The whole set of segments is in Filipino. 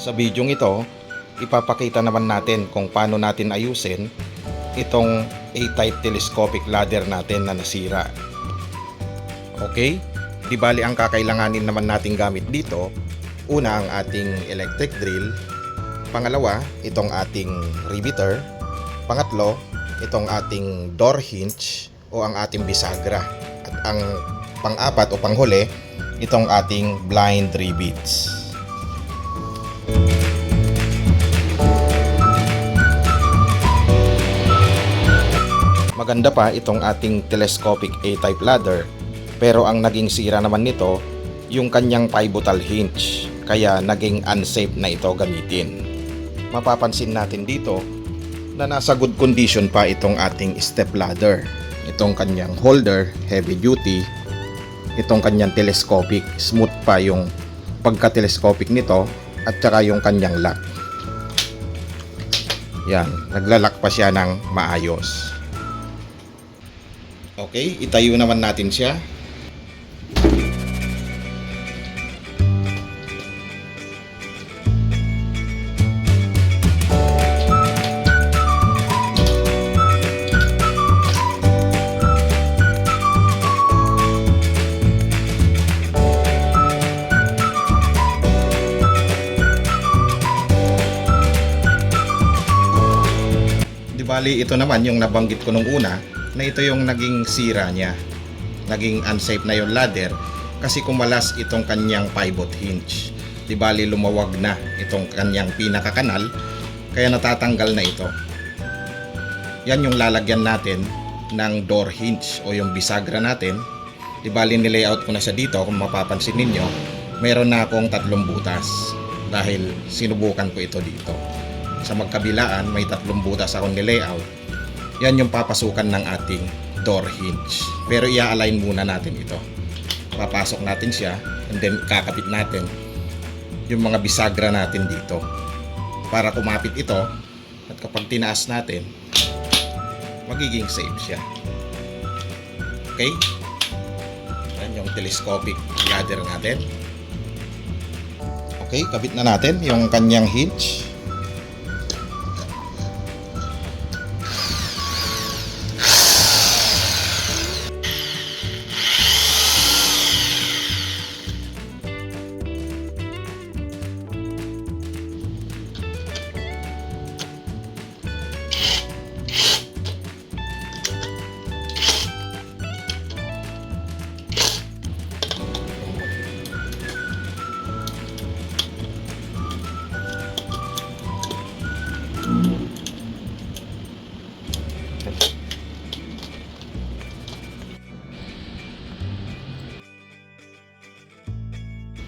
Sa bidyong ito, ipapakita naman natin kung paano natin ayusin itong A-type telescopic ladder natin na nasira. Okay? Di bali ang kakailanganin naman natin gamit dito, una ang ating electric drill, pangalawa itong ating riveter, pangatlo itong ating door hinge o ang ating bisagra, at ang pang-apat o panghuli itong ating blind rivets. Maganda pa itong ating telescopic A-type ladder, pero ang naging sira naman nito yung kanyang pivotal hinge, kaya naging unsafe na ito gamitin. Mapapansin natin dito na nasa good condition pa itong ating step ladder. Itong kanyang holder, heavy duty. Itong kanyang telescopic, smooth pa yung pagka-telescopic nito, at saka yung kanyang lock. Yan, naglalak pa siya ng maayos. Okay, itayo naman natin siya. Di bali, ito naman yung nabanggit ko nung una, na ito yung naging sira niya, naging unsafe na yung ladder kasi kumalas itong kanyang pivot hinge. Di bali lumawag na itong kanyang pinakakanal, kaya natatanggal na ito. Yan yung lalagyan natin ng door hinge o yung bisagra natin. Di bali nilayout ko na siya dito, kung mapapansin ninyo meron na akong 3 butas dahil sinubukan ko ito dito. Sa magkabilaan may 3 butas akong nilayout. Yan yung papasukan ng ating door hinge. Pero i-align muna natin ito. Papasok natin siya and then kakapit natin yung mga bisagra natin dito para kumapit ito, at kapag tinaas natin magiging safe siya. Okay? Yan yung telescopic ladder natin. Okay, kabit na natin yung kanyang hinge.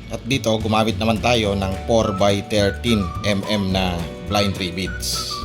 At dito gumamit naman tayo ng 4x13 na blind rivets.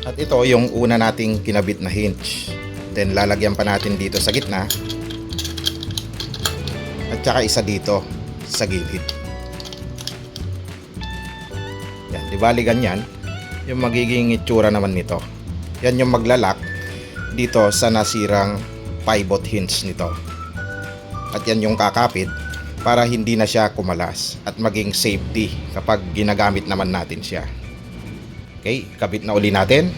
At ito yung una nating kinabit na hinge. Then lalagyan pa natin dito sa gitna. At saka isa dito sa gilid. Yan, di bali ganyan yung magiging itsura naman nito. Yan yung maglalak dito sa nasirang pivot hinge nito. At yan yung kakapit para hindi na siya kumalas at maging safety kapag ginagamit naman natin siya. Okay, kabit na uli natin.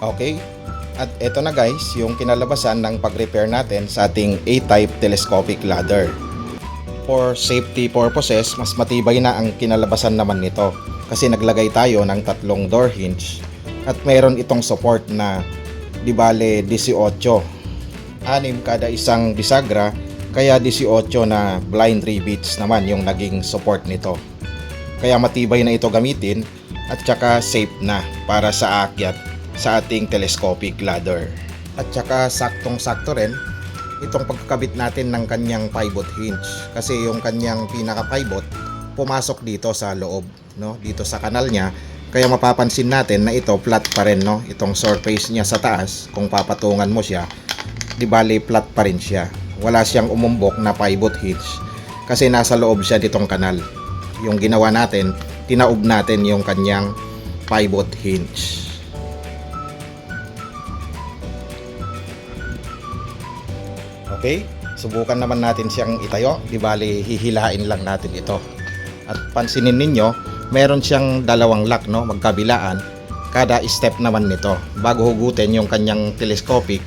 Okay? At eto na guys, yung kinalabasan ng pag-repair natin sa ating A-type telescopic ladder. For safety purposes, mas matibay na ang kinalabasan naman nito kasi naglagay tayo ng 3 door hinge at meron itong support na di bale 18. 6 kada isang bisagra, kaya 18 na blind rivets naman yung naging support nito. Kaya matibay na ito gamitin at saka safe na para sa aakyat sa ating telescopic ladder. At saka saktong-sakto rin itong pagkakabit natin ng kanyang pivot hinge kasi yung kanyang pinaka pivot pumasok dito sa loob, no, dito sa kanal niya, kaya mapapansin natin na ito flat pa rin, no, itong surface niya sa taas. Kung papatungan mo siya, di bali flat pa rin siya, wala siyang umumbok na pivot hinge kasi nasa loob siya ditong kanal. Yung ginawa natin, tinaob natin yung kanyang pivot hinge. Okay, subukan naman natin siyang itayo. Di bali, hihilain lang natin ito. At pansinin ninyo, meron siyang 2 lock, no, magkabilaan. Kada step naman nito. Bago hugutin yung kanyang telescopic,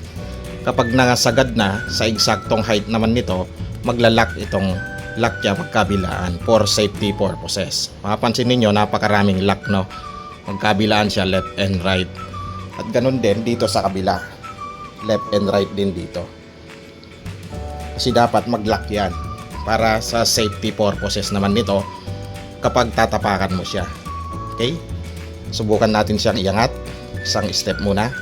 kapag nakasagad na sa eksaktong height naman nito, maglalak itong lock niya magkabilaan for safety purposes. Mapapansin ninyo, napakaraming lock, no. Magkabilaan siya left and right. At ganun din dito sa kabila. Left and right din dito. Kasi dapat mag-lock yan para sa safety purposes naman nito kapag tatapakan mo siya. Okay? Subukan natin siyang iangat. Isang step muna.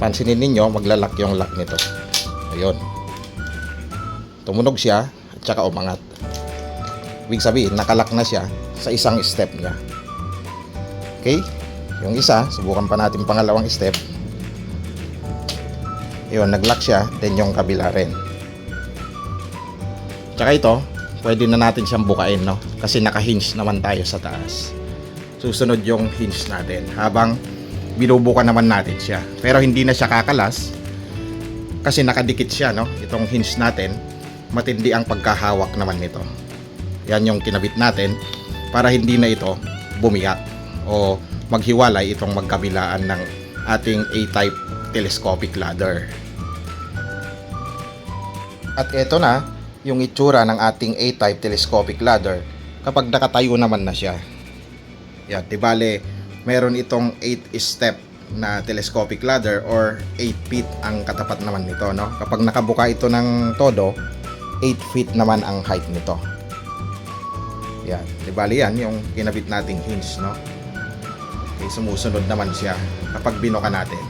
Pansinin ninyo, maglalak yung lock nito. Ayun. Tumunog siya at saka umangat. Ibig sabihin, nakalock na siya sa isang step niya. Okay? Yung isa, subukan pa natin pangalawang step. Ayun, nag-lock siya. Then yung kabila rin. Tsaka ito, pwede na natin siyang bukain, no? Kasi naka-hinge naman tayo sa taas. Susunod yung hinge natin habang binubuka naman natin siya. Pero hindi na siya kakalas kasi nakadikit siya, no? Itong hinge natin, matindi ang pagkahawak naman nito. Yan yung kinabit natin para hindi na ito bumiyak o maghiwalay itong magkabilaan ng ating A-type telescopic ladder. At eto na yung itsura ng ating A-type telescopic ladder kapag nakatayo naman na siya. Yan, di bale, meron itong 8 step na telescopic ladder or 8 feet ang katapat naman nito, no? Kapag nakabuka ito ng todo, 8 feet naman ang height nito. Yan, di bale yan yung kinabit nating hinge, no? Okay, sumusunod naman siya kapag binuka natin.